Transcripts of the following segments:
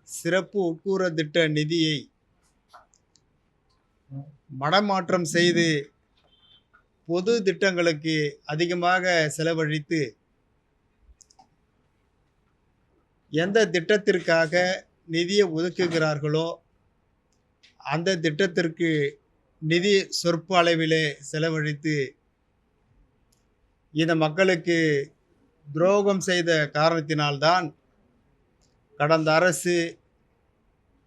சிறப்பு உட்கூற திட்ட நிதியை மடமாற்றம் செய்து பொது திட்டங்களுக்கு அதிகமாக செலவழித்து எந்த திட்டத்திற்காக நிதியை ஒதுக்குகிறார்களோ அந்த திட்டத்திற்கு நிதி சொற்ப அளவிலே செலவழித்து இந்த மக்களுக்கு துரோகம் செய்த காரணத்தினால்தான் கடந்த அரசு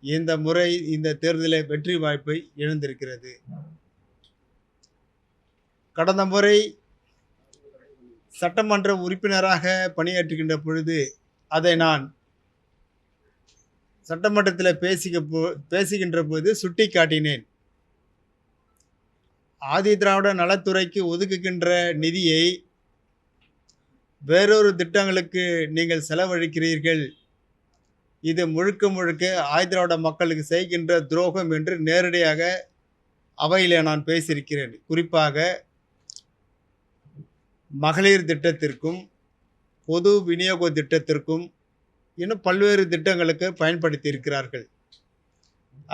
இந்த முறை இந்த தேர்தலில் வெற்றி வாய்ப்பை இழந்திருக்கிறது. கடந்த முறை சட்டமன்ற உறுப்பினராக பணியாற்றுகின்ற பொழுது அதை நான் சட்டமன்றத்தில் பேசுகின்ற போது சுட்டி காட்டினேன். ஆதி திராவிட நலத்துறைக்கு ஒதுக்குகின்ற நிதியை வேறொரு திட்டங்களுக்கு நீங்கள் செலவழிக்கிறீர்கள், இது முழுக்க முழுக்க ஆதி திராவிட மக்களுக்கு செய்கின்ற துரோகம் என்று நேரடியாக அவையில் நான் பேசியிருக்கிறேன். குறிப்பாக மகளிர் திட்டத்திற்கும் பொது விநியோக திட்டத்திற்கும் இன்னும் பல்வேறு திட்டங்களுக்கு பயன்படுத்தி இருக்கிறார்கள்.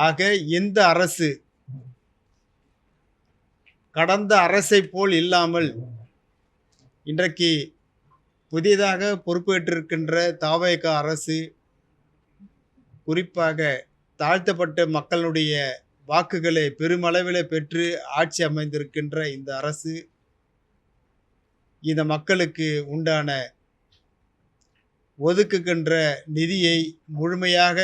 ஆக இந்த அரசு கடந்த அரசை போல் இல்லாமல் இன்றைக்கு புதிதாக பொறுப்பேற்றிருக்கின்ற தாவேகா அரசு, குறிப்பாக தாழ்த்தப்பட்ட மக்களுடைய வாக்குகளை பெருமளவில் பெற்று ஆட்சி அமைந்திருக்கின்ற இந்த அரசு இந்த மக்களுக்கு உண்டான ஒதுக்குகின்ற நிதியை முழுமையாக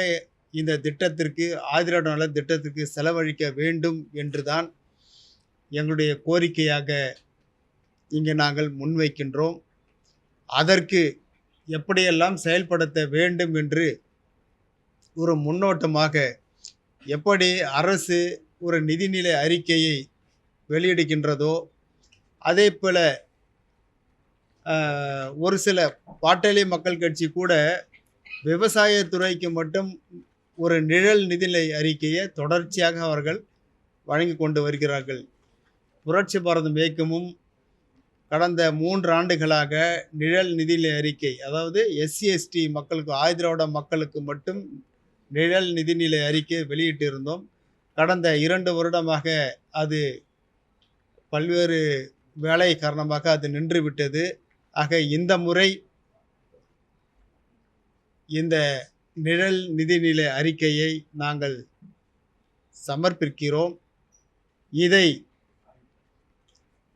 இந்த திட்டத்திற்கு ஆதிராட நல திட்டத்திற்கு செலவழிக்க வேண்டும் என்றுதான் எங்களுடைய கோரிக்கையாக இங்கே நாங்கள் முன்வைக்கின்றோம். அதற்கு எப்படியெல்லாம் செயல்படுத்த வேண்டும் என்று ஒரு முன்னோட்டமாக எப்படி அரசு ஒரு நிதிநிலை அறிக்கையை வெளியிடுகின்றதோ அதே போல் ஒரு சில பாட்டாளி மக்கள் கட்சி கூட விவசாயத்துறைக்கு மட்டும் ஒரு நிழல் நிதிநிலை அறிக்கையை தொடர்ச்சியாக அவர்கள் வழங்கி கொண்டு வருகிறார்கள். புரட்சி பாரதம் இயக்கமும் கடந்த 3 ஆண்டுகளாக நிழல் நிதிநிலை அறிக்கை, அதாவது எஸ்சி எஸ்டி மக்களுக்கு ஆதிதிராவிட மக்களுக்கு மட்டும் நிழல் நிதிநிலை அறிக்கை வெளியிட்டு இருந்தோம். கடந்த 2 வருடமாக அது பல்வேறு வேலை காரணமாக அது நின்று விட்டது. ஆக இந்த முறை இந்த நிழல் நிதிநிலை அறிக்கையை நாங்கள் சமர்ப்பிக்கிறோம். இதை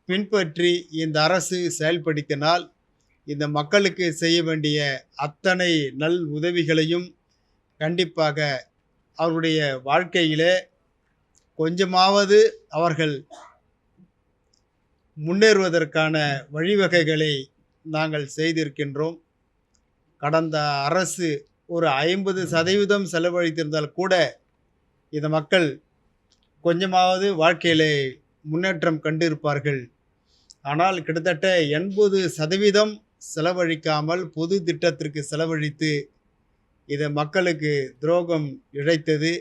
பின்பற்றி இந்த அரசு செயல்படுத்தினால் இந்த மக்களுக்கு செய்ய வேண்டிய அத்தனை நல் உதவிகளையும் கண்டிப்பாக அவருடைய வாழ்க்கையிலே கொஞ்சமாவது அவர்கள் முன்னேறுவதற்கான வழிவகைகளை நாங்கள் செய்திருக்கின்றோம். கடந்த அரசு ஒரு 50% செலவழித்திருந்தால் கூட இந்த மக்கள் கொஞ்சமாவது வாழ்க்கையிலே முன்னேற்றம் கண்டிருப்பார்கள். ஆனால் கிட்டத்தட்ட 80% செலவழிக்காமல் பொது திட்டத்திற்கு செலவழித்து இது மக்களுக்கு துரோகம் இழைத்தது.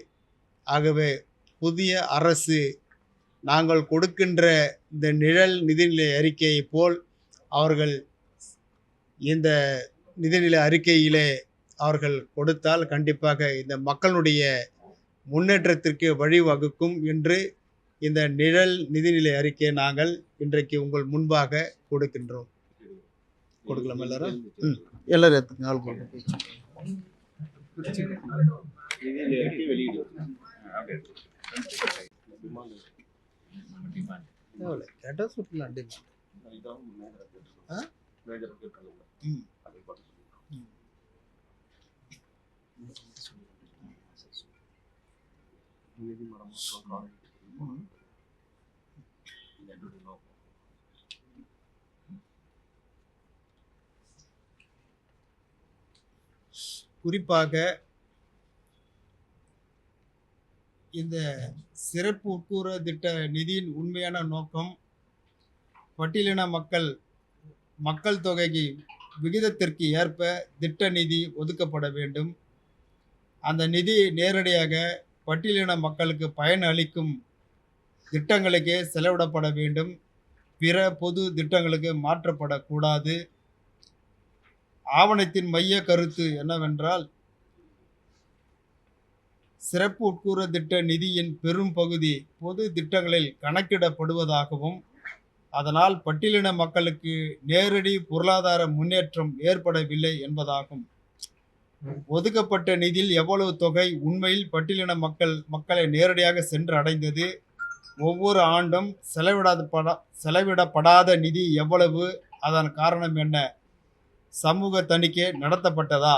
ஆகவே புதிய அரசு நாங்கள் கொடுக்கின்ற இந்த நிழல் நிதிநிலை அறிக்கையை போல் அவர்கள் இந்த நிதிநிலை அறிக்கையிலே அவர்கள் கொடுத்தால் கண்டிப்பாக இந்த மக்களுடைய முன்னேற்றத்திற்கு வழிவகுக்கும் என்று இந்த நிழல் நிதிநிலை அறிக்கையை நாங்கள் இன்றைக்கு உங்கள் முன்பாக கொடுக்கின்றோம். கொடுக்கலாம் எல்லாரும்? எல்லாரும் எடுத்துங்க. ஆள் போட்டு கேட்டால் சொல்லலாம். குறிப்பாக இந்த சிறப்பு உட்கூற திட்ட நிதியின் உண்மையான நோக்கம் பட்டியலின மக்கள் தொகைக்கு விகிதத்திற்கு ஏற்ப திட்ட நிதி ஒதுக்கப்பட வேண்டும். அந்த நிதி நேரடியாக பட்டியலின மக்களுக்கு பயன் அளிக்கும் திட்டங்களுக்கே செலவிடப்பட வேண்டும். பிற பொது திட்டங்களுக்கு மாற்றப்படக்கூடாது. ஆவணத்தின் மைய கருத்து என்னவென்றால் சிறப்பு உட்கூறு திட்ட நிதியின் பெரும் பகுதி பொது திட்டங்களில் கணக்கிடப்படுவதாகவும் அதனால் பட்டியலின மக்களுக்கு நேரடி பொருளாதார முன்னேற்றம் ஏற்படவில்லை என்பதாகும். ஒதுக்கப்பட்ட நிதியில் எவ்வளவு தொகை உண்மையில் பட்டியலின மக்களை நேரடியாக சென்று அடைந்தது, ஒவ்வொரு ஆண்டும் செலவிடப்படாத நிதி எவ்வளவு, அதன் காரணம் என்ன, சமூக தணிக்கை நடத்தப்பட்டதா,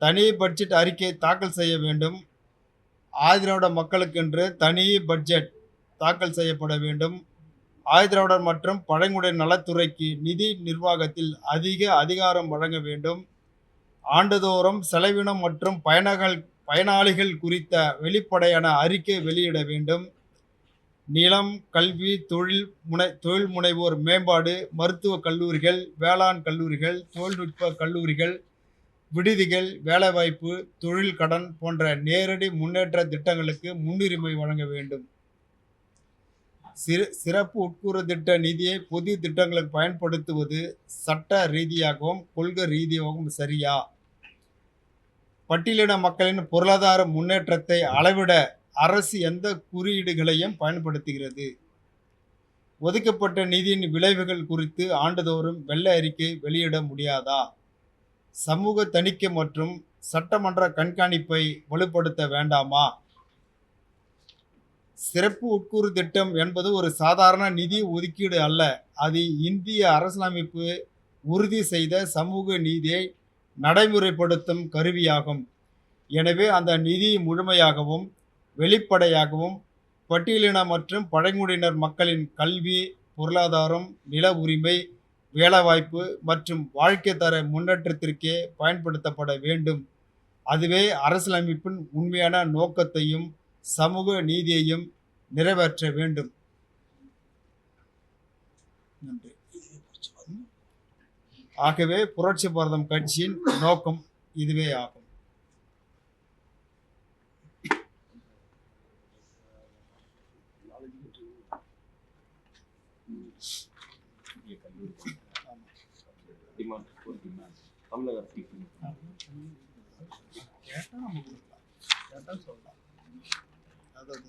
தனி பட்ஜெட் அறிக்கை தாக்கல் செய்ய வேண்டும், ஆதிதிராவிட மக்களுக்கென்று தனி பட்ஜெட் தாக்கல் செய்யப்பட வேண்டும், ஆதிதிராவிடர் மற்றும் பழங்குடியினர் நலத்துறைக்கு நிதி நிர்வாகத்தில் அதிக அதிகாரம் வழங்க வேண்டும், ஆண்டுதோறும் செலவினம் மற்றும் பயனாளிகள் குறித்த வெளிப்படையான அறிக்கை வெளியிட வேண்டும், நிலம், கல்வி, தொழில் முனைவோர் மேம்பாடு, மருத்துவக் கல்லூரிகள், வேளாண் கல்லூரிகள், தொழில்நுட்ப கல்லூரிகள், விடுதிகள், வேலைவாய்ப்பு, தொழில் கடன் போன்ற நேரடி முன்னேற்ற திட்டங்களுக்கு முன்னுரிமை வழங்க வேண்டும். சிறப்பு உட்கூறு திட்ட நிதியை பொது திட்டங்களுக்கு பயன்படுத்துவது சட்ட ரீதியாகவும் கொள்கை ரீதியாகவும் சரியா? பட்டியலின மக்களின் பொருளாதார முன்னேற்றத்தை அளவிட அரசு எந்த குறியீடுகளையும் பயன்படுத்துகிறது? ஒதுக்கப்பட்ட நிதியின் விளைவுகள் குறித்து ஆண்டுதோறும் வெள்ளை அறிக்கை வெளியிட முடியாதா? சமூக தணிக்கை மற்றும் சட்டமன்ற கண்காணிப்பை வலுப்படுத்த வேண்டாமா? சிறப்பு உட்கூறு திட்டம் என்பது ஒரு சாதாரண நிதி ஒதுக்கீடு அல்ல, அது இந்திய அரசியலமைப்பு உறுதி செய்த சமூக நீதியை நடைமுறைப்படுத்தும் கருவியாகும். எனவே அந்த நிதி முழுமையாகவும் வெளிப்படையாகவும் பட்டியலின மற்றும் பழங்குடியினர் மக்களின் கல்வி, பொருளாதாரம், நில உரிமை, வேலைவாய்ப்பு மற்றும் வாழ்க்கை தர முன்னேற்றத்திற்கே பயன்படுத்தப்பட வேண்டும். அதுவே அரசியலமைப்பின் உண்மையான நோக்கத்தையும் சமூக நீதியையும் நிறைவேற்ற வேண்டும். நன்றி. ஆகவே புரட்சி பாரதம் கட்சியின் நோக்கம் இதுவே ஆகும். தமிழக அரசு கேட்டா நம்ம கொடுக்கலாம், கேட்டா சொல்லலாம். அதாவது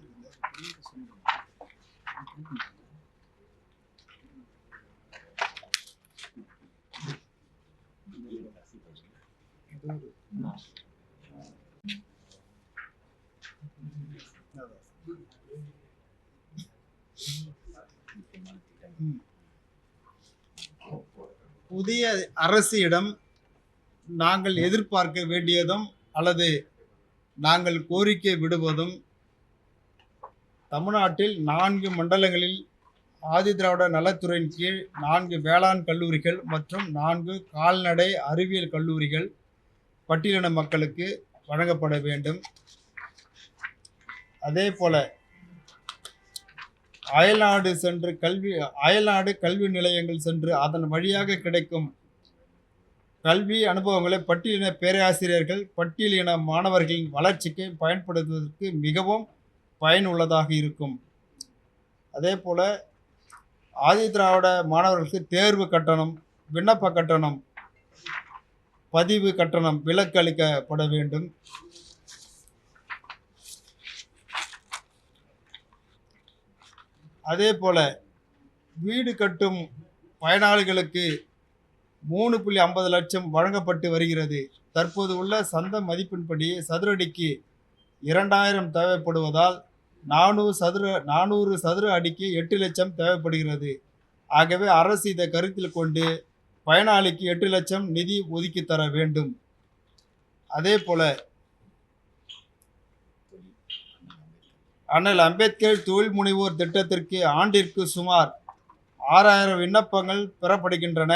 புதிய அரசிடம் நாங்கள் எதிர்பார்க்க வேண்டியதும் அல்லது நாங்கள் கோரிக்கை விடுவதும் தமிழ்நாட்டில் 4 மண்டலங்களில் ஆதிதிராவிட நலத்துறையின் கீழ் 4 வேளாண் கல்லூரிகள் மற்றும் 4 கால்நடை அறிவியல் கல்லூரிகள் பட்டியலின மக்களுக்கு வழங்கப்பட வேண்டும். அதே போல அயல்நாடு கல்வி நிலையங்கள் சென்று அதன் வழியாக கிடைக்கும் கல்வி அனுபவங்களை பட்டியலின பேராசிரியர்கள் பட்டியலின மாணவர்களின் வளர்ச்சிக்கு பயன்படுத்துவதற்கு மிகவும் பயனுள்ளதாக இருக்கும். அதே போல் ஆதிதிராவிட மாணவர்களுக்கு தேர்வு கட்டணம், விண்ணப்ப கட்டணம், பதிவு கட்டணம் விலக்கு அளிக்கப்பட வேண்டும். அதே போல் வீடு கட்டும் பயனாளிகளுக்கு 3.50 லட்சம் வழங்கப்பட்டு வருகிறது. தற்போது உள்ள சந்த மதிப்பின்படி சதுரடிக்கு 2000 தேவைப்படுவதால் 400 சதுர அடிக்கு 8 லட்சம் தேவைப்படுகிறது. ஆகவே அரசு இதை கருத்தில் கொண்டு பயனாளிக்கு 8 லட்சம் நிதி ஒதுக்கி தர வேண்டும். அதே போல அண்ணல் அம்பேத்கர் தொழில் முனைவோர் திட்டத்திற்கு ஆண்டிற்கு சுமார் 6000 விண்ணப்பங்கள் பெறப்படுகின்றன.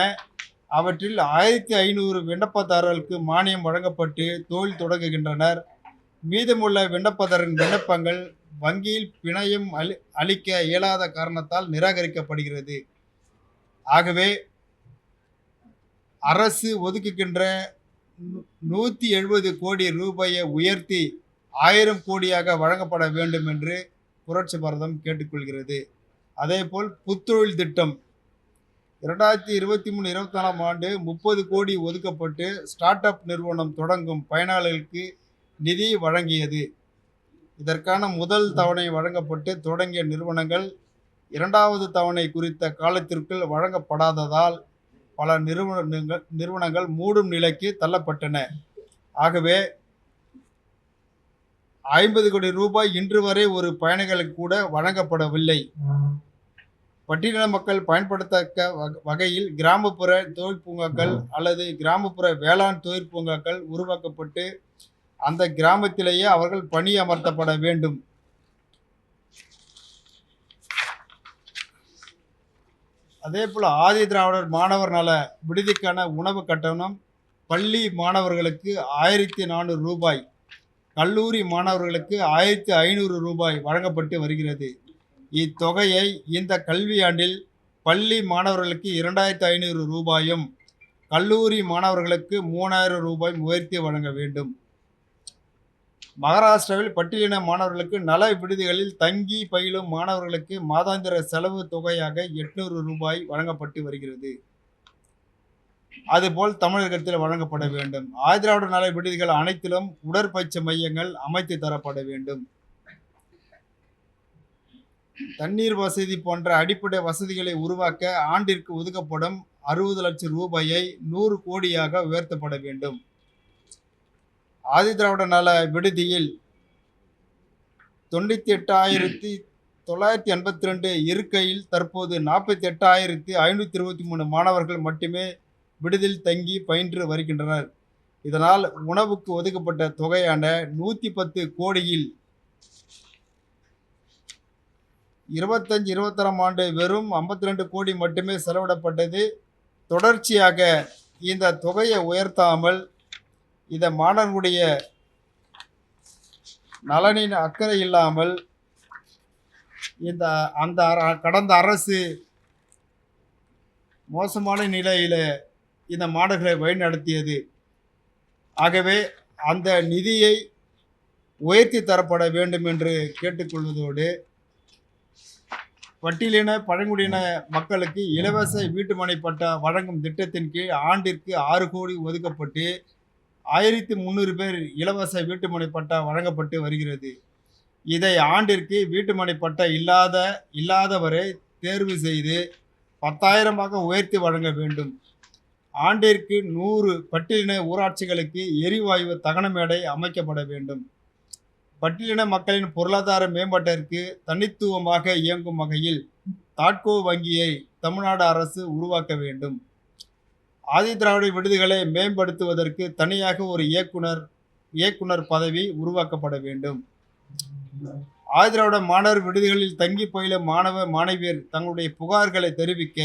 அவற்றில் 1500 விண்ணப்பதாரர்களுக்கு மானியம் வழங்கப்பட்டு தொழில் தொடங்குகின்றனர். மீதமுள்ள விண்ணப்பதாரரின் விண்ணப்பங்கள் வங்கியில் பிணையம் அளிக்க இயலாத காரணத்தால் நிராகரிக்கப்படுகிறது. ஆகவே அரசு ஒதுக்குகின்ற 170 கோடி ரூபாயை உயர்த்தி 1000 கோடியாக வழங்கப்பட வேண்டும் என்று புரட்சி பாரதம் கேட்டுக்கொள்கிறது. அதேபோல் புத்தொழில் திட்டம் 2023-24 ஆண்டு 30 கோடி ஒதுக்கப்பட்டு ஸ்டார்ட் அப் நிறுவனம் தொடங்கும் பயனாளிகளுக்கு நிதி வழங்கியது. இதற்கான முதல் தவணை வழங்கப்பட்டு தொடங்கிய நிறுவனங்கள் இரண்டாவது தவணை குறித்த காலத்திற்குள் வழங்கப்படாததால் பல நிறுவனங்கள் மூடும் நிலைக்கு தள்ளப்பட்டன. ஆகவே 50 கோடி ரூபாய் இன்று வரை ஒரு பயணிகளுக்கு கூட வழங்கப்படவில்லை. பட்டியலின மக்கள் பயன்படுத்தக்க வகையில் கிராமப்புற தொழிற்பூங்காக்கள் அல்லது கிராமப்புற வேளாண் தொழிற்பூங்காக்கள் உருவாக்கப்பட்டு அந்த கிராமத்திலேயே அவர்கள் பணியமர்த்தப்பட வேண்டும். அதேபோல் ஆதி திராவிடர் மாணவர் நல விடுதிக்கான உணவு கட்டணம் பள்ளி மாணவர்களுக்கு 1400 ரூபாய், கல்லூரி மாணவர்களுக்கு 1500 ரூபாய் வழங்கப்பட்டு வருகிறது. இத்தொகையை இந்த கல்வியாண்டில் பள்ளி மாணவர்களுக்கு 2500 ரூபாயும் கல்லூரி மாணவர்களுக்கு 3000 ரூபாய் உயர்த்தி வழங்க வேண்டும். மகாராஷ்டிராவில் பட்டியலின மாணவர்களுக்கு நல விடுதிகளில் தங்கி பயிலும் மாணவர்களுக்கு மாதாந்திர செலவு தொகையாக 800 ரூபாய் வழங்கப்பட்டு வருகிறது. அதுபோல் தமிழகத்தில் வழங்கப்பட வேண்டும். ஆதிதிராவிட நல விடுதிகள் அனைத்திலும் உடற்பயிற்சி மையங்கள் அமைத்து தரப்பட வேண்டும். தண்ணீர் வசதி போன்ற அடிப்படை வசதிகளை உருவாக்க ஆண்டிற்கு ஒதுக்கப்படும் 60 லட்சம் ரூபாயை 100 கோடியாக உயர்த்தப்பட வேண்டும். ஆதிதிராவிட நல விடுதியில் 98,982 இருக்கையில் தற்போது 48,523 மாணவர்கள் மட்டுமே விடுதியில் தங்கி பயின்று வருகின்றனர். இதனால் உணவுக்கு ஒதுக்கப்பட்ட தொகையான 110 கோடியில் 25-26ஆம் ஆண்டு வெறும் 52 கோடி மட்டுமே செலவிடப்பட்டது. தொடர்ச்சியாக இந்த தொகையை உயர்த்தாமல் இந்த மாணவர்களுடைய நலனின் அக்கறை இல்லாமல் கடந்த அரசு மோசமான நிலையில் இந்த மாணவர்களை வழிநடத்தியது. ஆகவே அந்த நிதியை உயர்த்தி தரப்பட வேண்டும் என்று கேட்டுக்கொள்வதோடு பட்டியலின பழங்குடியின மக்களுக்கு இலவச வீட்டுமனை பட்டா வழங்கும் திட்டத்தின் கீழ் ஆண்டிற்கு 6 கோடி ஒதுக்கப்பட்டு 1300 பேர் இலவச வீட்டுமனை பட்டா வழங்கப்பட்டு வருகிறது. இதை ஆண்டிற்கு வீட்டுமனை பட்டா இல்லாதவரை தேர்வு செய்து 10,000ஆக உயர்த்தி வழங்க வேண்டும். ஆண்டிற்கு 100 பட்டியலின ஊராட்சிகளுக்கு எரிவாயு தகன மேடை அமைக்கப்பட வேண்டும். பட்டியலின மக்களின் பொருளாதார மேம்பாட்டிற்கு தனித்துவமாக இயங்கும் வகையில் தாட்கோ வங்கியை தமிழ்நாடு அரசு உருவாக்க வேண்டும். ஆதிதிராவிட விடுதிகளை மேம்படுத்துவதற்கு தனியாக ஒரு இயக்குனர் பதவி உருவாக்கப்பட வேண்டும். ஆதிதிராவிட மாணவர் விடுதிகளில் தங்கி பயிலும் மாணவ மாணவியர் தங்களுடைய புகார்களை தெரிவிக்க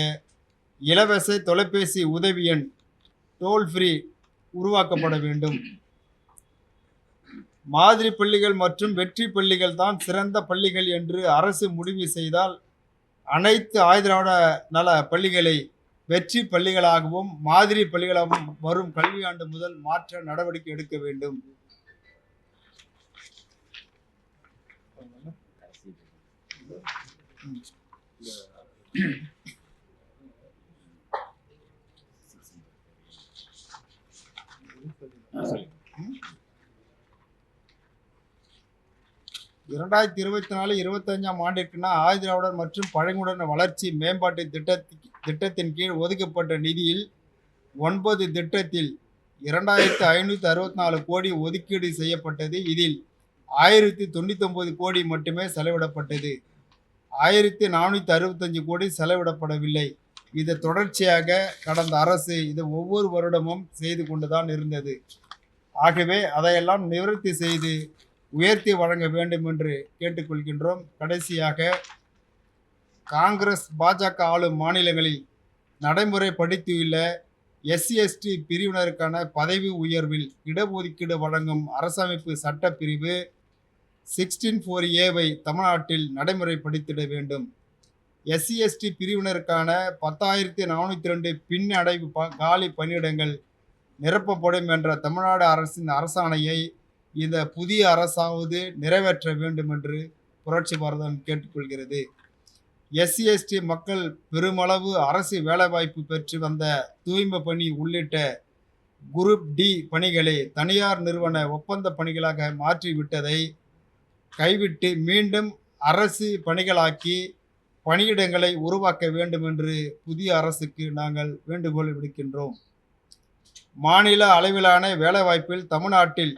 இலவச தொலைபேசி உதவி எண் டோல் ஃப்ரீ உருவாக்கப்பட வேண்டும். மாதிரி பள்ளிகள் மற்றும் வெற்றி பள்ளிகள் தான் சிறந்த பள்ளிகள் என்று அரசு முடிவு செய்தால் அனைத்து ஆதிதிராவிட நல பள்ளிகளை வெற்றி பள்ளிகளாகவும் மாதிரி பள்ளிகளாகவும் வரும் கல்வியாண்டு முதல் மாற்ற நடவடிக்கை எடுக்க வேண்டும். இரண்டாயிரத்தி 24-25ஆம் ஆண்டிற்கான ஆதிதிராவிடர் மற்றும் பழங்குடியினர் வளர்ச்சி மேம்பாட்டு திட்டத்தின் கீழ் ஒதுக்கப்பட்ட நிதியில் 9 திட்டத்தில் 2,564 கோடி ஒதுக்கீடு செய்யப்பட்டது. இதில் 1,099 கோடி மட்டுமே செலவிடப்பட்டது. 1,465 கோடி செலவிடப்படவில்லை. இது தொடர்ச்சியாக கடந்த அரசு இது ஒவ்வொரு வருடமும் செய்து கொண்டுதான் இருந்தது. ஆகவே அதையெல்லாம் நிவர்த்தி செய்து உயர்த்தி வழங்க வேண்டும் என்று கேட்டுக்கொள்கின்றோம். கடைசியாக காங்கிரஸ் பாஜக ஆளும் மாநிலங்களில் நடைமுறைப்படுத்தியுள்ள SC/ST பிரிவினருக்கான பதவி உயர்வில் இடஒதுக்கீடு வழங்கும் அரசமைப்பு சட்ட பிரிவு 16(4)A தமிழ்நாட்டில் நடைமுறைப்படுத்திட வேண்டும். SC/ST பிரிவினருக்கான 10,402 பின் அடைவு காலி பணியிடங்கள் நிரப்பப்படும் என்ற தமிழ்நாடு அரசின் அரசாணையை இந்த புதிய அரசாவது நிறைவேற்ற வேண்டும் என்று புரட்சி பாரதம் கேட்டுக்கொள்கிறது. SC/ST மக்கள் பெருமளவு அரசு வேலைவாய்ப்பு பெற்று வந்த தூய்மை பணி உள்ளிட்ட குரூப் D பணிகளை தனியார் நிறுவன ஒப்பந்த பணிகளாக மாற்றிவிட்டதை கைவிட்டு மீண்டும் அரசு பணிகளாக்கி பணியிடங்களை உருவாக்க வேண்டும் என்று புதிய அரசுக்கு நாங்கள் வேண்டுகோள் விடுக்கின்றோம். மாநில அளவிலான வேலைவாய்ப்பில் தமிழ்நாட்டில்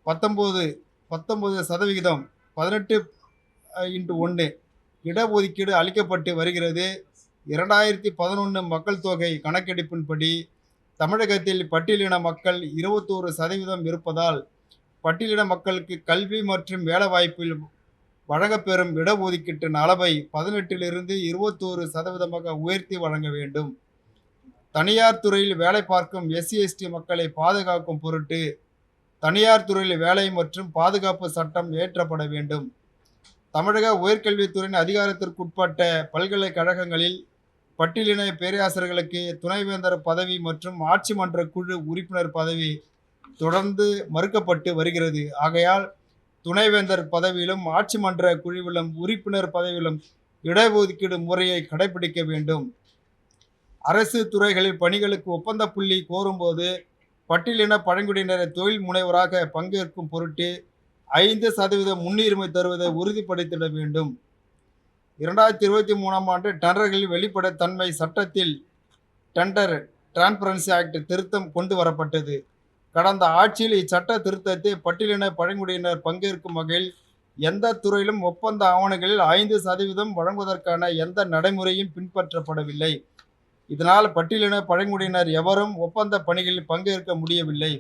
19% 18:1 இடஒதுக்கீடு அளிக்கப்பட்டு வருகிறது. 2011 மக்கள் தொகை கணக்கெடுப்பின்படி தமிழகத்தில் பட்டியலின மக்கள் 21% இருப்பதால் பட்டியலின மக்களுக்கு கல்வி மற்றும் வேலைவாய்ப்பில் வழங்கப்பெறும் இடஒதுக்கீட்டின் அளவை 18 21% உயர்த்தி வழங்க வேண்டும். தனியார் துறையில் வேலை பார்க்கும் SC/ST மக்களை பாதுகாக்கும் பொருட்டு தனியார் துறையில் வேலை மற்றும் பாதுகாப்பு சட்டம் இயற்றப்பட வேண்டும். தமிழக உயர்கல்வித்துறையின் அதிகாரத்திற்குட்பட்ட பல்கலைக்கழகங்களில் பட்டியலின பேராசிரியர்களுக்கு துணைவேந்தர் பதவி மற்றும் ஆட்சி மன்ற குழு உறுப்பினர் பதவி தொடர்ந்து மறுக்கப்பட்டு வருகிறது. ஆகையால் துணைவேந்தர் பதவியிலும் ஆட்சி மன்ற குழுவிலும் உறுப்பினர் பதவியிலும் இடஒதுக்கீடு முறையை கடைபிடிக்க வேண்டும். அரசு துறைகளில் பணிகளுக்கு ஒப்பந்த புள்ளி கோரும்போது பட்டியலின பழங்குடியினரை தொழில் முனைவராக பங்கேற்கும் பொருட்டு 5% முன்னுரிமை தருவதை உறுதிப்படுத்திட வேண்டும். 2023 ஆண்டு டெண்டர்களில் வெளிப்படைத்தன்மை சட்டத்தில் டெண்டர் டிரான்ஸ்பரன்சி ஆக்ட் திருத்தம் கொண்டு வரப்பட்டது. கடந்த ஆட்சியில் இச்சட்ட திருத்தத்தை பட்டியலின பழங்குடியினர் பங்கேற்கும் வகையில் எந்த துறையிலும் ஒப்பந்த ஆவணங்களில் 5% வழங்குவதற்கான எந்த நடைமுறையும் பின்பற்றப்படவில்லை. இதனால் பட்டியலின பழங்குடியினர் எவரும் ஒப்பந்த பணிகளில் பங்கேற்க முடியவில்லை.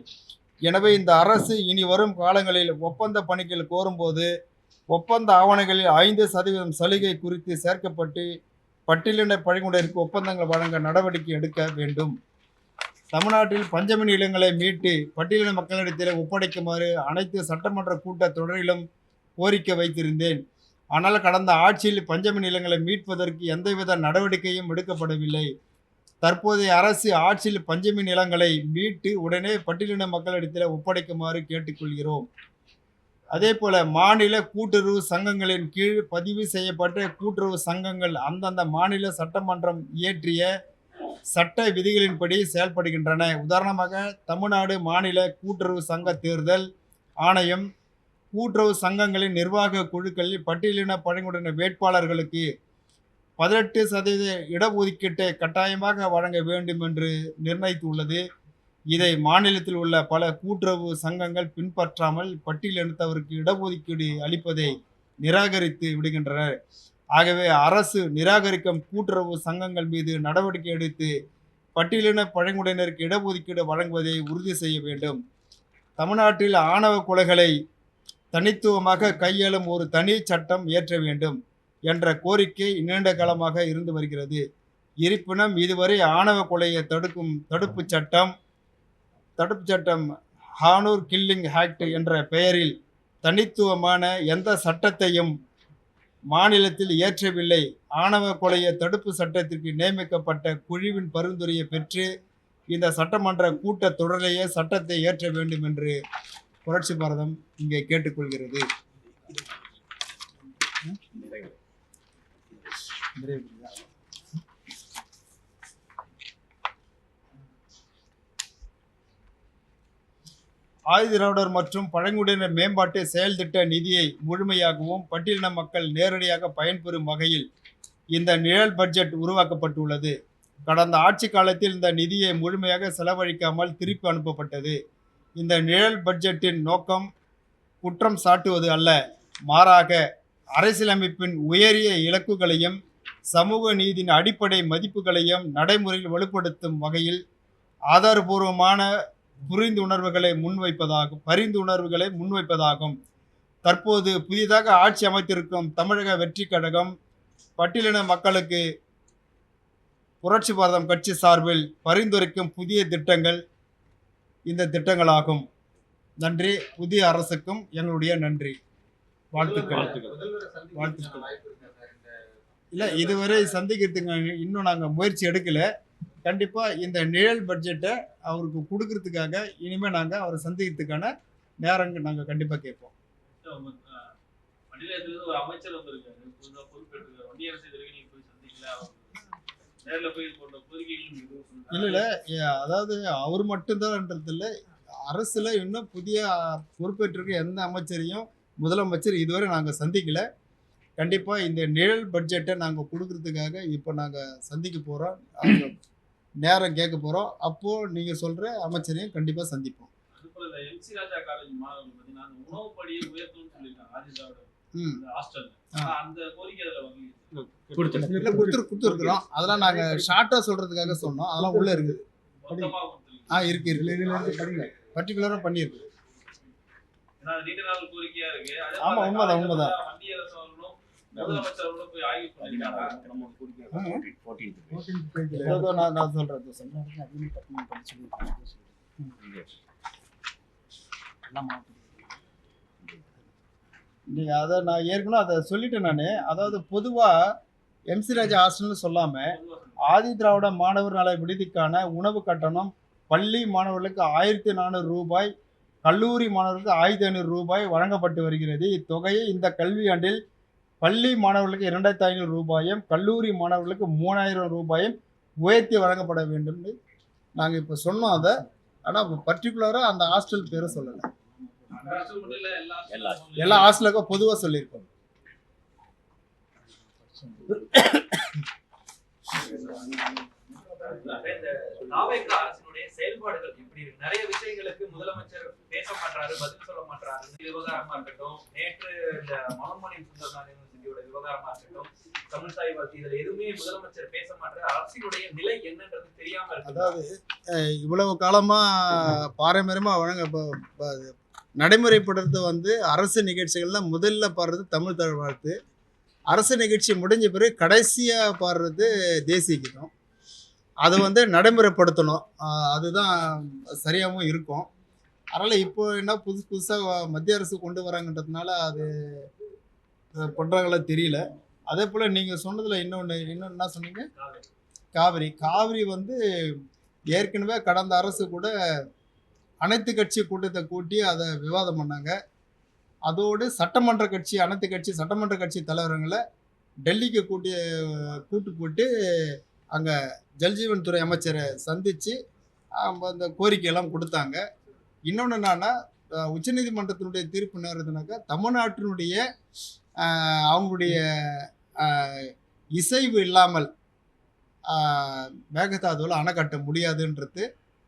எனவே இந்த அரசு இனி வரும் காலங்களில் ஒப்பந்த பணிகள் கோரும்போது ஒப்பந்த ஆவணங்களில் 5% சலுகை குறித்து சேர்க்கப்பட்டு பட்டியலின பழங்குடியினருக்கு ஒப்பந்தங்கள் வழங்க நடவடிக்கை எடுக்க வேண்டும். தமிழ்நாட்டில் பஞ்சமி நிலங்களை மீட்டு பட்டியலின மக்களிடத்தில் ஒப்படைக்குமாறு அனைத்து சட்டமன்ற கூட்டத் தொடரிலும் கோரிக்கை வைத்திருந்தேன். ஆனால் கடந்த ஆட்சியில் பஞ்சமி நிலங்களை மீட்பதற்கு எந்தவித நடவடிக்கையும் எடுக்கப்படவில்லை. தற்போதைய அரசு ஆட்சியில் பஞ்சமி நிலங்களை மீட்டு உடனே பட்டியலின மக்களிடத்தில் ஒப்படைக்குமாறு கேட்டுக்கொள்கிறோம். அதேபோல மாநில கூட்டுறவு சங்கங்களின் கீழ் பதிவு செய்யப்பட்ட கூட்டுறவு சங்கங்கள் அந்தந்த மாநில சட்டமன்றம் இயற்றிய சட்ட விதிகளின்படி செயல்படுகின்றன. உதாரணமாக தமிழ்நாடு மாநில கூட்டுறவு சங்க தேர்தல் ஆணையம் கூட்டுறவு சங்கங்களின் நிர்வாக குழுக்களில் பட்டியலின பழங்குடியின வேட்பாளர்களுக்கு 18% இடஒதுக்கீட்டை கட்டாயமாக வழங்க வேண்டும் என்று நிர்ணயித்துள்ளது. இதை மாநிலத்தில் உள்ள பல கூட்டுறவு சங்கங்கள் பின்பற்றாமல் பட்டியலினத்தவருக்கு இடஒதுக்கீடு அளிப்பதை நிராகரித்து விடுகின்றனர். ஆகவே அரசு நிராகரிக்கும் கூட்டுறவு சங்கங்கள் மீது நடவடிக்கை எடுத்து பட்டியலின பழங்குடியினருக்கு இடஒதுக்கீடு வழங்குவதை உறுதி செய்ய வேண்டும். தமிழ்நாட்டில் ஆணவ கொலைகளை தனித்துவமாக கையாளும் ஒரு தனி சட்டம் இயற்ற வேண்டும் என்ற கோரிக்கை நீண்ட காலமாக இருந்து வருகிறது. இருப்பினும் இதுவரை ஆணவ கொலையை தடுக்கும் தடுப்புச் சட்டம் ஹானூர் கில்லிங் ஆக்ட் என்ற பெயரில் தனித்துவமான எந்த சட்டத்தையும் மாநிலத்தில் இயற்றவில்லை. ஆணவ கொலையை தடுப்பு சட்டத்திற்கு நியமிக்கப்பட்ட குழுவின் பரிந்துரையை பெற்று இந்த சட்டமன்ற கூட்டத் தொடரிலேயே சட்டத்தை இயற்ற வேண்டும் என்று புரட்சி பாரதம் இங்கே கேட்டுக்கொள்கிறது. ஆதிதிராவிடர் மற்றும் பழங்குடியினர் மேம்பாட்டு செயல் திட்ட நிதியை முழுமையாகவும் பட்டியலின மக்கள் நேரடியாக பயன்பெறும் வகையில் இந்த நிழல் பட்ஜெட் உருவாக்கப்பட்டுள்ளது. கடந்த ஆட்சி காலத்தில் இந்த நிதியை முழுமையாக செலவழிக்காமல் திருப்பி அனுப்பப்பட்டது. இந்த நிழல் பட்ஜெட்டின் நோக்கம் குற்றம் சாட்டுவது அல்ல, மாறாக அரசியலமைப்பின் உயரிய இலக்குகளையும் சமூக நீதியின் அடிப்படை மதிப்புகளையும் நடைமுறையில் வலுப்படுத்தும் வகையில் ஆதாரபூர்வமான பரிந்துணர்வுகளை முன்வைப்பதாகும். தற்போது புதிதாக ஆட்சி அமைத்திருக்கும் தமிழக வெற்றி கழகம் பட்டியலின மக்களுக்கு புரட்சி பாரதம் கட்சி சார்பில் பரிந்துரைக்கும் புதிய திட்டங்கள் இந்த திட்டங்களாகும். நன்றி. புதிய அரசுக்கும் எங்களுடைய நன்றி, வாழ்த்துக்கள். இல்லை, இதுவரை சந்திக்கிறதுக்கு இன்னும் நாங்கள் முயற்சி எடுக்கலை. கண்டிப்பாக இந்த நிழல் பட்ஜெட்டை அவருக்கு கொடுக்கறதுக்காக இனிமேல் நாங்கள் அவரை சந்திக்கிறதுக்கான நேரங்கள் நாங்கள் கண்டிப்பாக கேட்போம். இல்லை, அதாவது அவர் மட்டும்தான்ன்றது இல்லை, அரசுல இன்னும் புதிய பொறுப்பேற்றிருக்க எந்த அமைச்சரையும் முதலமைச்சர் இதுவரை நாங்கள் சந்திக்கல. கண்டிப்பாக இந்த நிழல் பட்ஜெட்டை நாங்கள் கொடுக்கறதுக்காக இப்போ நாங்கள் சந்திக்க போகிறோம். அவங்க நேரம் கேட்க போகிறோம். அப்போது நீங்கள் சொல்கிற அமைச்சரையும் கண்டிப்பாக சந்திப்போம். அதுபோல இந்த எம்சி ராஜா காலேஜ் மாணவர்கள் பார்த்தீங்கன்னா அந்த உணவு படியை உயர்த்தணும்னு சொல்லியிருக்காங்க ஆதிதிராவிட ஹாஸ்டல். அந்த கோரிக்கை அதில் வந்து இல்லை கொடுத்துருக்குறோம். அதெல்லாம் நாங்கள் ஷார்ட்டாக சொல்கிறதுக்காக சொன்னோம். அதெல்லாம் உள்ளே இருக்குது. மொத்தமாக கொடுத்துருக்கீங்க. இருக்கு பர்டிகுலராக பண்ணியிருக்கு. ஏன்னா அது நீண்ட நாள் கோரிக்கையா இருக்கு. அதே ஆமா, மாதிரி உண்மைதான், உண்மைதான். மத்திய அரசு அவர்களும் முதலமைச்சர் அவர்களும் போய் ஆய்வு பண்ணிருக்காங்க. நான் சொல்கிறேன். நீங்கள் அதை நான் ஏற்கனவே அதை சொல்லிட்டேன். நான் அதாவது பொதுவாக எம்சி ராஜா ஹாஸ்டல்னு சொல்லாமல் ஆதி திராவிட மாணவர் நல விடுதிக்கான உணவு கட்டணம் பள்ளி மாணவர்களுக்கு 1400 ரூபாய், கல்லூரி மாணவர்களுக்கு 1500 ரூபாய் வழங்கப்பட்டு வருகிறது. இத்தொகையை இந்த கல்வியாண்டில் பள்ளி மாணவர்களுக்கு 2500 ரூபாயும் கல்லூரி மாணவர்களுக்கு 3000 ரூபாயும் உயர்த்தி வழங்கப்பட வேண்டும்னு நாங்கள் இப்போ சொன்னோம். அதை ஆனால் பர்டிகுலராக அந்த ஹாஸ்டல் பேரை சொல்லலை. அந்த ஹாஸ்டல் மட்டும் இல்ல, எல்லா எல்லா ஹாஸ்டலுக்கும் பொதுவாக சொல்லியிருக்கோம். இந்த தாவேகா அரசினுடைய செயல்பாடுகள் எப்படி இருக்கு? நிறைய விஷயங்களுக்கு முதலமைச்சர் பேச மாட்டாரு, பதில் சொல்ல மாட்டாரு. விவகாரமா இருக்கட்டும், நேற்று இந்த மனோன்மணியம் சுந்தரனார் யூனிவர்சிட்டியோட விவகாரமா இருக்கட்டும், தமிழ்தாய் வாழ்த்து, இதுல எதுவுமே முதலமைச்சர் பேச மாட்டாரு. அரசினுடைய நிலை என்னன்றது தெரியாம இருக்கு. அதாவது இவ்வளவு காலமாக பாரம்பரியமாக நடைமுறைப்படுறது வந்து அரசு நிகழ்ச்சிகள்ல முதல்ல பாடுறது தமிழ் தாய் வாழ்த்து. அரசு நிகழ்ச்சி முடிஞ்ச பிறகு கடைசியாக பாடுறது தேசிய கீதம். அதை வந்து நடைமுறைப்படுத்தணும். அதுதான் சரியாகவும் இருக்கும். அதனால் இப்போ என்ன புதுசாக மத்திய அரசு கொண்டு வராங்கன்றதுனால அது பண்ணுறாங்களா தெரியல. அதே போல் நீங்கள் சொன்னதில் இன்னொன்று என்ன சொன்னீங்க? காவிரி வந்து ஏற்கனவே கடந்த அரசு கூட அனைத்து கட்சி கூட்டத்தை கூட்டி அதை விவாதம் பண்ணாங்க. அதோடு அனைத்து கட்சி சட்டமன்ற கட்சி தலைவர்களை டெல்லிக்கு கூட்டு போட்டு அங்கே ஜல்ஜீவன் துறை அமைச்சரை சந்தித்து அந்த கோரிக்கையெல்லாம் கொடுத்தாங்க. இன்னொன்று என்னன்னா, உச்சநீதிமன்றத்தினுடைய தீர்ப்பு என்ன இருந்ததுனாக்கா, தமிழ்நாட்டினுடைய அவங்களுடைய இசைவு இல்லாமல் மேகதாதுவில் அணை கட்ட முடியாதுன்றது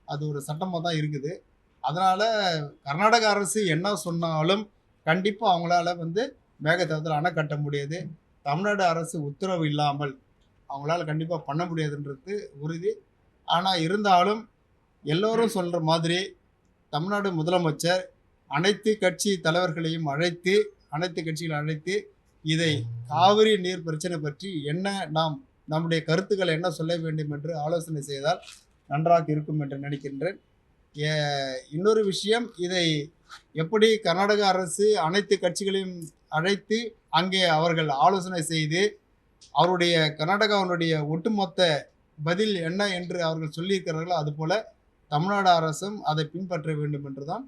அது ஒரு சட்டமாக தான் இருக்குது. அதனால் கர்நாடக அரசு என்ன சொன்னாலும் கண்டிப்பாக அவங்களால வந்து மேகதாதுவில் அணை கட்ட முடியாது. தமிழ்நாடு அரசு உத்தரவு இல்லாமல் அவங்களால கண்டிப்பாக பண்ண முடியாதுன்றது உறுதி. ஆனால் இருந்தாலும் எல்லோரும் சொல்கிற மாதிரி தமிழ்நாடு முதலமைச்சர் அனைத்து கட்சி தலைவர்களையும் அனைத்து கட்சிகளை அழைத்து இதை காவிரி நீர் பிரச்சனை பற்றி நம்முடைய கருத்துக்களை என்ன சொல்ல வேண்டும் என்று ஆலோசனை செய்தால் நன்றாக இருக்கும் என்று நினைக்கின்றேன். இன்னொரு விஷயம், இதை எப்படி கர்நாடக அரசு அனைத்து கட்சிகளையும் அழைத்து அங்கே அவர்கள் ஆலோசனை செய்து அவருடைய கர்நாடகாவினுடைய ஒட்டுமொத்த பதில் என்ன என்று அவர்கள் சொல்லியிருக்கிறார்களோ அதுபோல தமிழ்நாடு அரசும் அதை பின்பற்ற வேண்டும் என்று தான்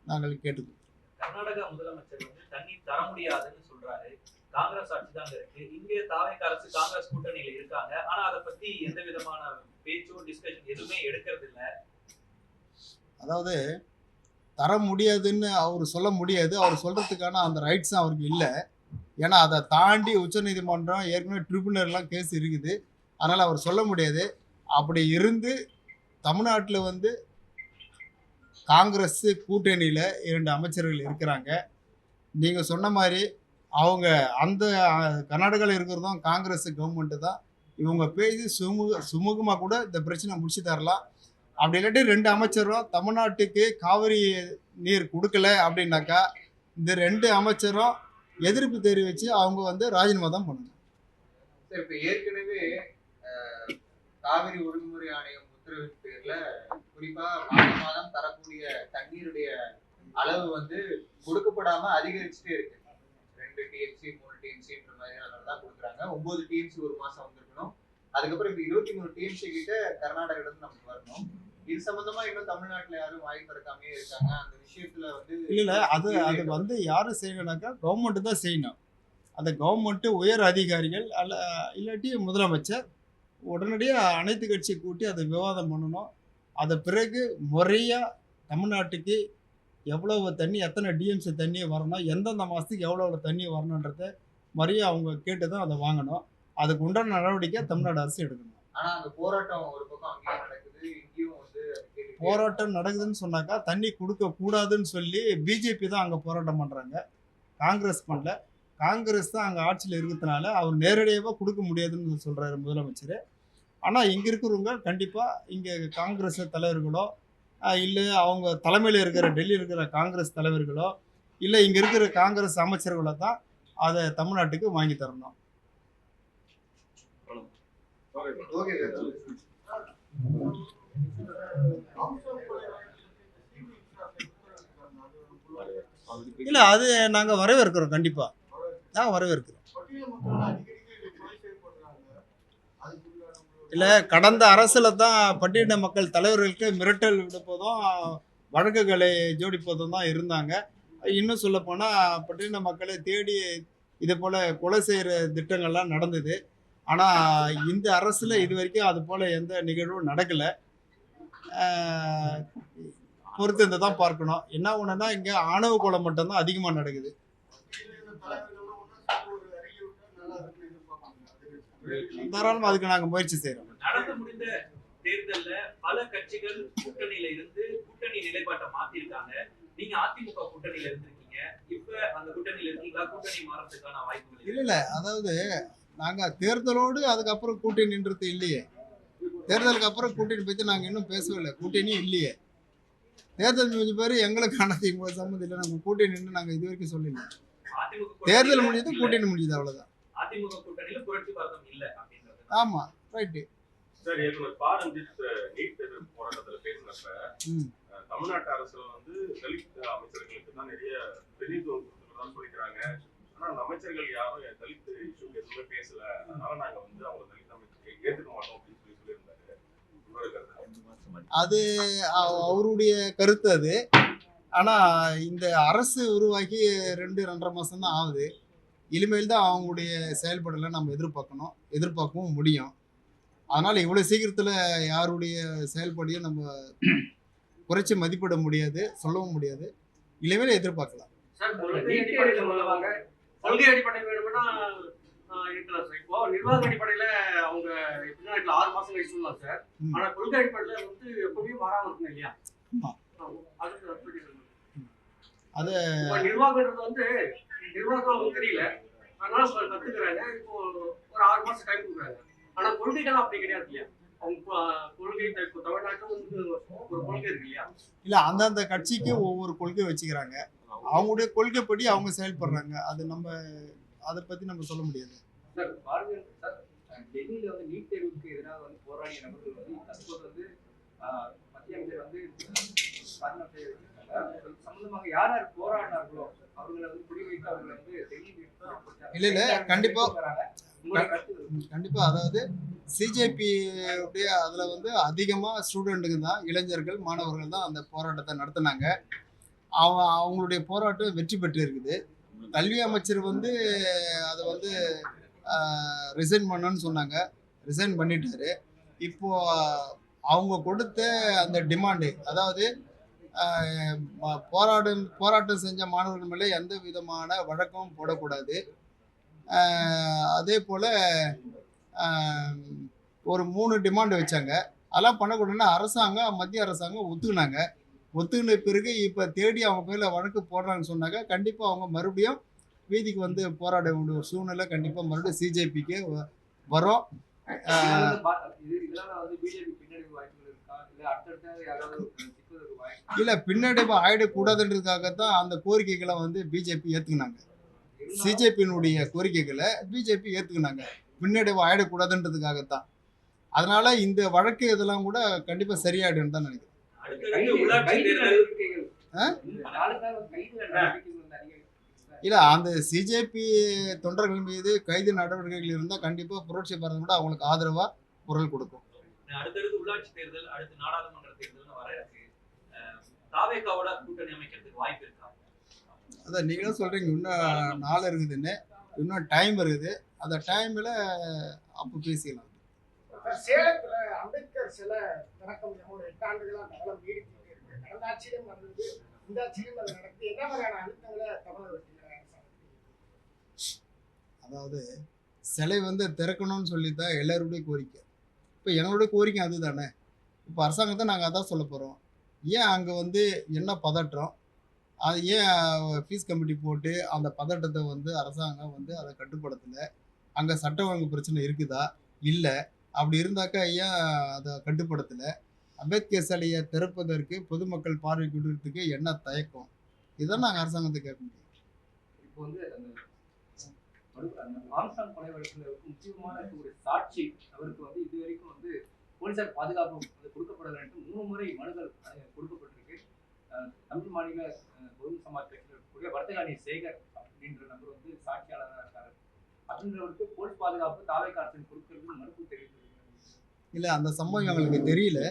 நாங்கள் கேட்டுக்கொள்கிறோம். கர்நாடகா முதலமைச்சர் வந்து தண்ணீர் தர முடியாதுன்னு சொல்றாரு. காங்கிரஸ் ஆட்சி தான் இருக்கு. இங்கே தாவேகா அரசு காங்கிரஸ் கூட்டணியில இருக்காங்க. ஆனா அதை பத்தி எந்த விதமான பேச்சோ டிஸ்கஷன் எதுவுமே எடுக்கிறது இல்லை. அதாவது தர முடியாதுன்னு அவர் சொல்ல முடியாது. அவர் சொல்கிறதுக்கான அந்த ரைட்ஸும் அவருக்கு இல்லை. ஏன்னா அதை தாண்டி உச்சநீதிமன்றம் ஏற்கனவே ட்ரிபுனல்லாம் கேஸ் இருக்குது. அதனால் அவர் சொல்ல முடியாது. அப்படி இருந்து தமிழ்நாட்டில் வந்து காங்கிரஸ் கூட்டணியில் 2 அமைச்சர்கள் இருக்கிறாங்க. நீங்கள் சொன்ன மாதிரி அவங்க அந்த கர்நாடகாவில் இருக்கிறதும் காங்கிரஸ் கவர்மெண்ட்டு தான். இவங்க பேசி சுமூகமாக கூட இந்த பிரச்சனை முடிச்சு தரலாம். அப்படி இல்லாட்டி 2 அமைச்சரும் தமிழ்நாட்டுக்கு காவிரி நீர் கொடுக்கல அப்படின்னாக்கா இந்த 2 அமைச்சரும் எதிர்ப்பு தெரிவித்து அவங்க வந்து ராஜினாமா தான் பண்ணணும். சார், இப்போ ஏற்கனவே காவிரி ஒழுங்குமுறை ஆணையம் உத்தரவின் பேர்ல குறிப்பா மாதம் தரக்கூடிய தண்ணீருடைய அளவு வந்து கொடுக்கப்படாம அதிகரிச்சுட்டே இருக்கு. 2 TMC 3 TMCன்ற மாதிரி தான் கொடுக்குறாங்க. 9 TMC ஒரு மாசம் வந்திருக்கணும். அதுக்கப்புறம் இப்போ 23 TMC கிட்ட கர்நாடகால இருந்து நமக்கு வரணும். இது சம்பந்தமா இன்னும் தமிழ்நாட்டுல யாரும் வாய் திறக்காமே இருக்காங்க. அந்த விஷயத்துல வந்து இல்ல அது வந்து யாரும் செய்யணும்னாக்கா கவர்மெண்ட் தான் செய்யணும். அந்த கவர்மெண்ட்டு உயர் அதிகாரிகள் இல்லாட்டி முதலமைச்சர் உடனடியாக அனைத்து கட்சி கூட்டி அதை விவாதம் பண்ணணும். அதை பிறகு முறையாக தமிழ்நாட்டுக்கு எவ்வளவு தண்ணி, எத்தனை டிஎம்சி தண்ணி வரணும், எந்தெந்த மாதத்துக்கு எவ்வளோ தண்ணி வரணுன்றத மாதிரியே அவங்க கேட்டு தான் அதை வாங்கணும். அதுக்கு உண்டான நடவடிக்கை தமிழ்நாடு அரசு எடுக்கணும். ஆனா அந்த போராட்டம் ஒரு பக்கம் அங்கேயும் நடக்குது, இங்கேயும் வந்து போராட்டம் நடக்குதுன்னு சொன்னாக்கா தண்ணி கொடுக்க கூடாதுன்னு சொல்லி பிஜேபி தான் அங்கே போராட்டம் பண்ணுறாங்க, காங்கிரஸ் பண்ணல. காங்கிரஸ் தான் அங்கே ஆட்சியில் இருக்கிறதுனால அவர் நேரடியாக கொடுக்க முடியாதுன்னு சொல்கிறாரு முதலமைச்சர். ஆனால் இங்கே இருக்கிறவங்க கண்டிப்பாக இங்கே காங்கிரஸ் தலைவர்களோ இல்லை அவங்க தலைமையில் இருக்கிற டெல்லியில் இருக்கிற காங்கிரஸ் தலைவர்களோ இல்லை இங்கே இருக்கிற காங்கிரஸ் அமைச்சர்களோ தான் அதை தமிழ்நாட்டுக்கு வாங்கி தரணும். இல்லை அது நாங்கள் வரவேற்கிறோம், கண்டிப்பாக நான் வரவேற்கிறோம். இல்லை கடந்த அரசில் தான் பட்டியலின மக்கள் தலைவர்களுக்கு மிரட்டல் விடுப்பதும் வழக்குகளை ஜோடிப்பதும் தான் இருந்தாங்க. இன்னும் சொல்லப்போனால் பட்டியலின மக்களை தேடி இதே போல் கொலை செய்கிற திட்டங்கள்லாம் நடந்தது. ஆனால் இந்த அரசில் இது வரைக்கும் அது போல் எந்த நிகழ்வும் நடக்கலை. பொறுத்து இருந்து தான் பார்க்கணும். என்ன ஒன்றுனா இங்கே ஆணவ கொலை மட்டும்தான் அதிகமாக நடக்குது. தாராளமாக அதுக்கு நாங்கள் முயற்சி செய்கிறோம். நடந்து முடிந்த தேர்தல்ல பல கட்சிகள் கூட்டணியில இருந்து கூட்டணி நிலைப்பாட்டை மாத்திருக்காங்க. நீங்க அதிமுக கூட்டணியில இருந்திருக்கீங்க, இப்ப அந்த கூட்டணியில இருக்கீங்களா? கூட்டணி மாறதுக்கான வாய்ப்புகள் இல்லை அதாவது நாங்கள் தேர்தலோடு அதுக்கப்புறம் கூட்டணி நின்றது இல்லையே. தேர்தலுக்கு அப்புறம் கூட்டணி பற்றி நாங்கள் இன்னும் பேசவில்லை, கூட்டணியும் இல்லையே. தேர்தல் முடிஞ்ச பேர் எங்களுக்கான திமுக சம்மந்தம் இல்லை, நாங்கள் கூட்டணி நின்று நாங்கள் இது வரைக்கும் சொல்லல. தேர்தல் முடிஞ்சது, கூட்டணி முடிஞ்சது, அவ்வளோதான். அதிமுக கூட்டணியில புரட்சி பாரதம் இல்ல அப்படின்றது. ஆமா, ரைட்டு. சார், ஏற்கனவே பாரஞ்சித் நீட் எதிர்ப்பு போராட்டத்தில் பேசினப்ப தமிழ்நாட்டு அரசுல வந்து தலித் அமைச்சர்களுக்கு தான் நிறைய பிரதிநிதித்துவம் கொடுத்துருக்கதான் சொல்லிக்கிறாங்க. ஆனா அந்த அமைச்சர்கள் யாரும் தலித் இஷ்யூக்கு எதுவுமே பேசல, அதனால நாங்க வந்து அவங்க தலித் அமைச்சருக்கு ஏற்றுக்க மாட்டோம் அப்படின்னு சொல்லியிருந்தாரு. அது அவருடைய கருத்து அது. ஆனா இந்த அரசு உருவாக்கி 2-2.5 மாசம் தான் ஆகுது. இனிமேல் தான் அவங்களுடைய செயல்பாடுகளை நம்ம எதிர்பார்க்கவும் முடியும். அதனால் இவ்வளோ சீக்கிரத்தில் யாருடைய செயல்பாடையும் நம்ம குறைச்சி மதிப்பிட முடியாது, சொல்லவும் முடியாது. இனிமேல் எதிர்பார்க்கலாம். கொள்கை அடிப்படையில் வேணும்னா இருக்கலாம் சார். இப்போ நிர்வாக அடிப்படையில அவங்க எப்படின்னா 6 மாசம் கழிச்சு சொல்லலாம் சார். ஆனா கொள்கை அடிப்படையில வந்து எப்பவுமே மாறாம இருக்கணும் இல்லையா? அது நிர்வாகம்ன்றது வந்து நிர்வாகம் தெரியல, அதனால கத்துக்கிறாங்க. இப்போ ஒரு 6 மாசம் டைம் கொடுக்குறாங்க. ஆனா கொள்கைகள் அப்படி கிடையாது இல்லையா? அவங்க கொள்கை இப்போ தமிழ்நாட்டில் வந்து ஒரு கொள்கை இருக்கு இல்லையா? இல்லை, அந்தந்த கட்சிக்கு ஒவ்வொரு கொள்கை வச்சுக்கிறாங்க, அவங்களுடைய கொள்கைப்படி அவங்க செயல்படுறாங்க. அது நம்ம அதை பற்றி நம்ம சொல்ல முடியாது. சார் பாருங்க சார், டெல்லியில வந்து நீட் தேர்வுக்கு எதிராக வந்து போராடிய நபர்கள் வந்து தற்போது வந்து மத்திய அமைச்சர் வந்து சம்பந்தமாக யார் யார் போராடினார்களோ அவர்களை வந்து குறிவைத்து அவர்களை வந்து டெல்லி இல்லை கண்டிப்பாக அதாவது சிஜேபி அதில் வந்து அதிகமாக ஸ்டூடெண்ட்டுக்கு தான், இளைஞர்கள் மாணவர்கள் தான் அந்த போராட்டத்தை நடத்தினாங்க. அவங்களுடைய போராட்டம் வெற்றி பெற்று இருக்குது. கல்வி அமைச்சர் வந்து அதை வந்து ரிசைன் பண்ணணும்னு சொன்னாங்க, ரிசைன் பண்ணிட்டாரு. இப்போ அவங்க கொடுத்த அந்த டிமாண்டு, அதாவது போராட்டம் செஞ்ச மாணவர்கள் மேலே எந்த விதமான வழக்கமும் போடக்கூடாது. அதே போல் ஒரு 3 டிமாண்டு வச்சாங்க. அதெல்லாம் பண்ணக்கூடாதுன்னா மத்திய அரசாங்கம் ஒத்துக்கின பிறகு இப்போ தேடி அவங்க பேரில் வழக்கு போடுறாங்கன்னு சொன்னாங்க. கண்டிப்பாக அவங்க மறுபடியும் வீதிக்கு வந்து போராட வேண்டிய ஒரு சூழ்நிலை கண்டிப்பாக மறுபடியும் சிஜேபிக்கு வரும். இல்லை, பின்னடைவு ஆயிடக்கூடாதுன்றதுக்காகத்தான் அந்த கோரிக்கைகளை வந்து பிஜேபி ஏற்றுக்கினாங்க. சிஜேபியினுடைய கோரிக்கைகளை பிஜேபி ஏற்றுக்கினாங்க, பின்னடைவு ஆயிடக்கூடாதுன்றதுக்காகத்தான். அதனால இந்த வழக்கு இதெல்லாம் கூட கண்டிப்பாக சரியாயிடுன்னு தான் நினைக்கிறேன். இல்லை, அந்த சிஜேபி தொண்டர்கள் மீது கைது நடவடிக்கைகள் இருந்தால் கண்டிப்பாக புரட்சி பாரதம் கூட அவங்களுக்கு ஆதரவாக குரல் கொடுக்கும். அடுத்தடுத்து உள்ளாட்சி தேர்தல், அடுத்து நாடாளுமன்ற தேர்தல் வர இருக்கு. தாவேகாவோட கூட்டணி அமைக்கிறதுக்கு வாய்ப்பு இருக்கா? அதான் நீங்களும் சொல்றீங்க இன்னும் நாள் இருக்குதுன்னு, இன்னும் டைம் இருக்குது. அந்த டைம்ல அப்போ பேசிக்கலாம். சேலத்துல அம்பேத்கர் சிலை திறக்க முடியாம ஒரு 8 ஆண்டுகளா நகரம் நீடித்து இருக்கு. கடந்த ஆட்சியிலும் வந்தது இந்த ஆட்சியிலும் அது நடக்குது. என்ன மாதிரியான அழுத்தங்களை தமிழக அதாவது சிலை வந்து திறக்கணும்னு சொல்லி தான் எல்லாருடைய கோரிக்கை. இப்போ எங்களுடைய கோரிக்கை அதுதானே. இப்போ அரசாங்கத்தை நாங்கள் அதான் சொல்ல போகிறோம். ஏன் அங்கே வந்து என்ன பதற்றம், அது ஏன் ஃபீஸ் கமிட்டி போட்டு அந்த பதட்டத்தை வந்து அரசாங்கம் வந்து அதை கட்டுப்படுத்தலை? அங்கே சட்ட ஒழுங்கு பிரச்சனை இருக்குதா? இல்லை. அப்படி இருந்தாக்கா ஏன் அதை கட்டுப்படுத்தலை? அம்பேத்கர் சிலையை திறப்பதற்கு பொதுமக்கள் பார்வைக்கு விடுறதுக்கு என்ன தயக்கம்? இதான் நாங்கள் அரசாங்கத்தை கேட்க முடியும். இப்போ வந்து அந்த ஆம்ஸ்ட்ராங் கொலை வழக்குல முக்கியமான ஒரு சாட்சி அவருக்கு வந்து இதுவரைக்கும் வந்து போலீசார் பாதுகாப்பு வந்து கொடுக்கப்படலை என்று 3 முறை மனுக்கள் கொடுக்கப்பட்டிருக்கு. தமிழ் மாநில பகுஜன் சமாஜ் கட்சியில் இருக்கக்கூடிய வர்த்தகாணி சேகர் அப்படின்ற நபர் வந்து சாட்சியாளராக இருக்காரு. அப்படின்றவருக்கு போலீஸ் பாதுகாப்பு தாவேகா அரசின் கொடுக்கிறது மறுப்பு தெரிவித்திருக்காங்க. இல்லை, அந்த சம்பவம் எங்களுக்கு தெரியல.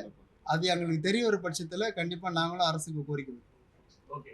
அது எங்களுக்கு தெரிய ஒரு பட்சத்தில் கண்டிப்பாக நாங்களும் அரசுக்கு கோரிக்கை வைப்போம். ஓகே.